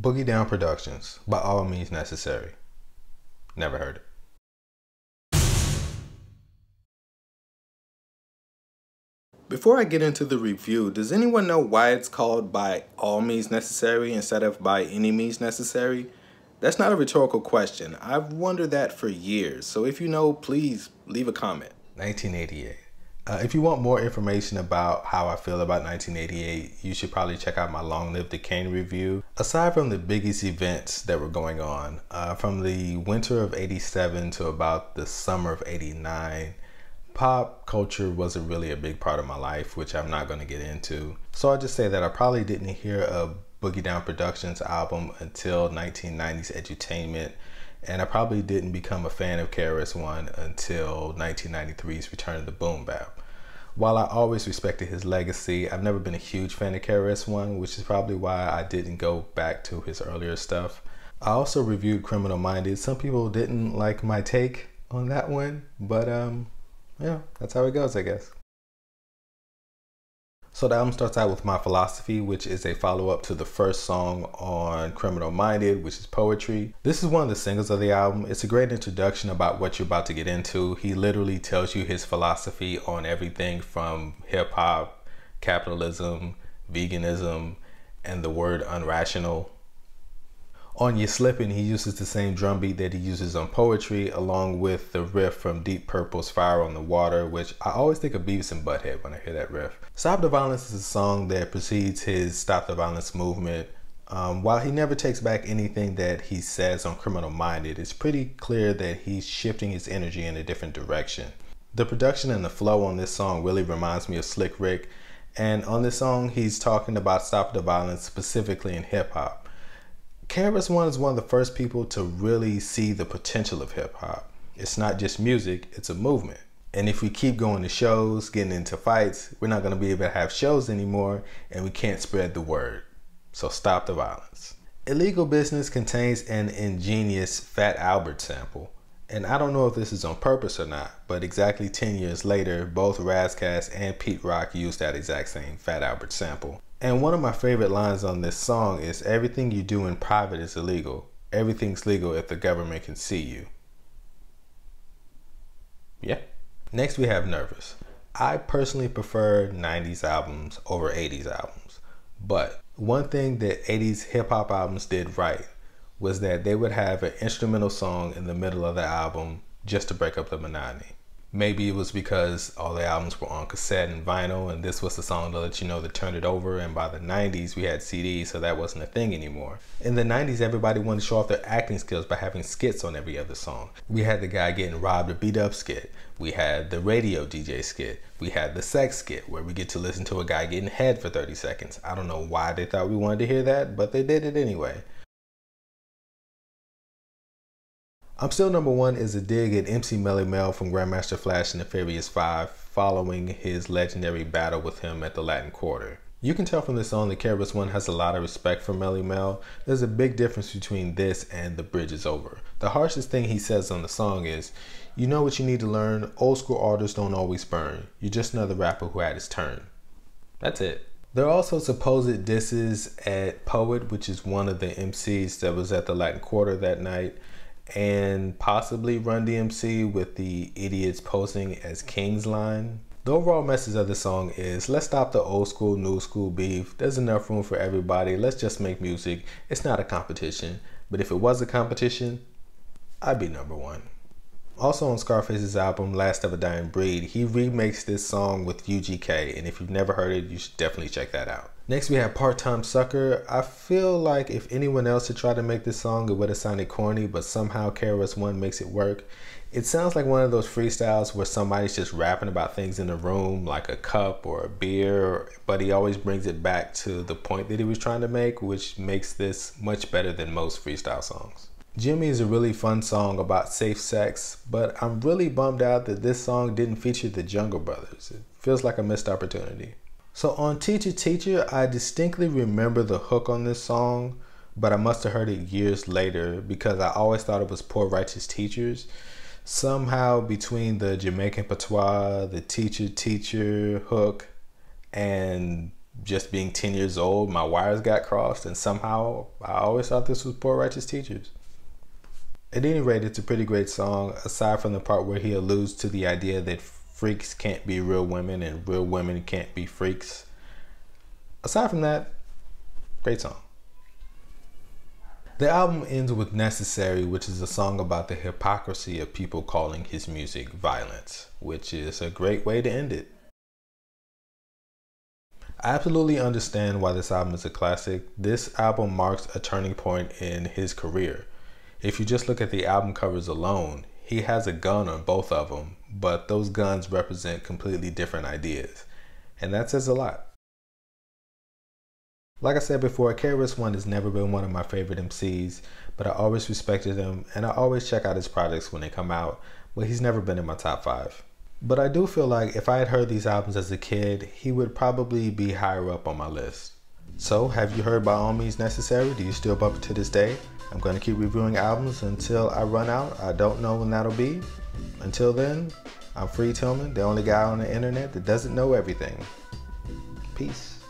Boogie Down Productions, By All Means Necessary. Never heard it. Before I get into the review, does anyone know why it's called By All Means Necessary instead of By Any Means Necessary? That's not a rhetorical question. I've wondered that for years, so if you know, please leave a comment. 1988. If you want more information about how I feel about 1988, you should probably check out my Long Live the King review. Aside from the biggest events that were going on, from the winter of 87 to about the summer of 89, pop culture wasn't really a big part of my life, which I'm not going to get into. So I'll just say that I probably didn't hear a Boogie Down Productions album until 1990's Edutainment, and I probably didn't become a fan of KRS-One until 1993's Return of the Boom Bap. While I always respected his legacy, I've never been a huge fan of KRS-One, which is probably why I didn't go back to his earlier stuff. I also reviewed Criminal Minded. Some people didn't like my take on that one, but yeah, that's how it goes, I guess. So the album starts out with My Philosophy, which is a follow-up to the first song on Criminal Minded, which is Poetry. This is one of the singles of the album. It's a great introduction about what you're about to get into. He literally tells you his philosophy on everything from hip-hop, capitalism, veganism, and the word unrational. On You Slippin', he uses the same drum beat that he uses on Poetry, along with the riff from Deep Purple's Fire on the Water, which I always think of Beavis and Butthead when I hear that riff. Stop the Violence is a song that precedes his Stop the Violence movement. While he never takes back anything that he says on Criminal Minded, it's pretty clear that he's shifting his energy in a different direction. The production and the flow on this song really reminds me of Slick Rick, and on this song he's talking about Stop the Violence specifically in hip-hop. KRS-One is one of the first people to really see the potential of hip-hop. It's not just music, it's a movement. And if we keep going to shows, getting into fights, we're not going to be able to have shows anymore, and we can't spread the word. So stop the violence. Illegal Business contains an ingenious Fat Albert sample. And I don't know if this is on purpose or not, but exactly 10 years later, both Razcast and Pete Rock used that exact same Fat Albert sample. And one of my favorite lines on this song is, everything you do in private is illegal. Everything's legal if the government can see you. Yeah. Next we have Nervous. I personally prefer 90s albums over 80s albums. But one thing that 80s hip hop albums did right was that they would have an instrumental song in the middle of the album just to break up the monotony. Maybe it was because all the albums were on cassette and vinyl, and this was the song to let you know to turn it over, and by the 90s we had CDs, so that wasn't a thing anymore. In the 90s, everybody wanted to show off their acting skills by having skits on every other song. We had the guy getting robbed or beat up skit. We had the radio DJ skit. We had the sex skit, where we get to listen to a guy getting head for 30 seconds. I don't know why they thought we wanted to hear that, but they did it anyway. I'm Still Number One is a dig at MC Melly Mel from Grandmaster Flash and the Furious 5 following his legendary battle with him at the Latin Quarter. You can tell from this song that KRS-One has a lot of respect for Melly Mel. There's a big difference between this and The Bridge Is Over. The harshest thing he says on the song is, you know what you need to learn, old school artists don't always burn. You're just another rapper who had his turn. That's it. There are also supposed disses at Poet, which is one of the MCs that was at the Latin Quarter that night, and possibly Run DMC with the idiots posing as King's line. The overall message of the song is, let's stop the old school, new school beef. There's enough room for everybody. Let's just make music. It's not a competition, but if it was a competition, I'd be number one. Also on Scarface's album, Last of a Dying Breed, he remakes this song with UGK, and if you've never heard it, you should definitely check that out. Next we have Part-Time Sucker. I feel like if anyone else had tried to make this song, it would have sounded corny, but somehow KRS-One makes it work. It sounds like one of those freestyles where somebody's just rapping about things in the room, like a cup or a beer, but he always brings it back to the point that he was trying to make, which makes this much better than most freestyle songs. Jimmy is a really fun song about safe sex, but I'm really bummed out that this song didn't feature the Jungle Brothers. It feels like a missed opportunity. So on Teacher Teacher, I distinctly remember the hook on this song, but I must have heard it years later because I always thought it was Poor Righteous Teachers. Somehow between the Jamaican patois, the Teacher Teacher hook, and just being 10 years old, my wires got crossed, and somehow I always thought this was Poor Righteous Teachers. At any rate, it's a pretty great song, aside from the part where he alludes to the idea that freaks can't be real women and real women can't be freaks. Aside from that, great song. The album ends with Necessary, which is a song about the hypocrisy of people calling his music violence, which is a great way to end it. I absolutely understand why this album is a classic. This album marks a turning point in his career. If you just look at the album covers alone, he has a gun on both of them, but those guns represent completely different ideas. And that says a lot. Like I said before, KRS-One has never been one of my favorite MCs, but I always respected him and I always check out his projects when they come out, but he's never been in my top 5. But I do feel like if I had heard these albums as a kid, he would probably be higher up on my list. So, have you heard By All Means Necessary? Do you still bump it to this day? I'm going to keep reviewing albums until I run out. I don't know when that'll be. Until then, I'm Free Tillman, the only guy on the internet that doesn't know everything. Peace.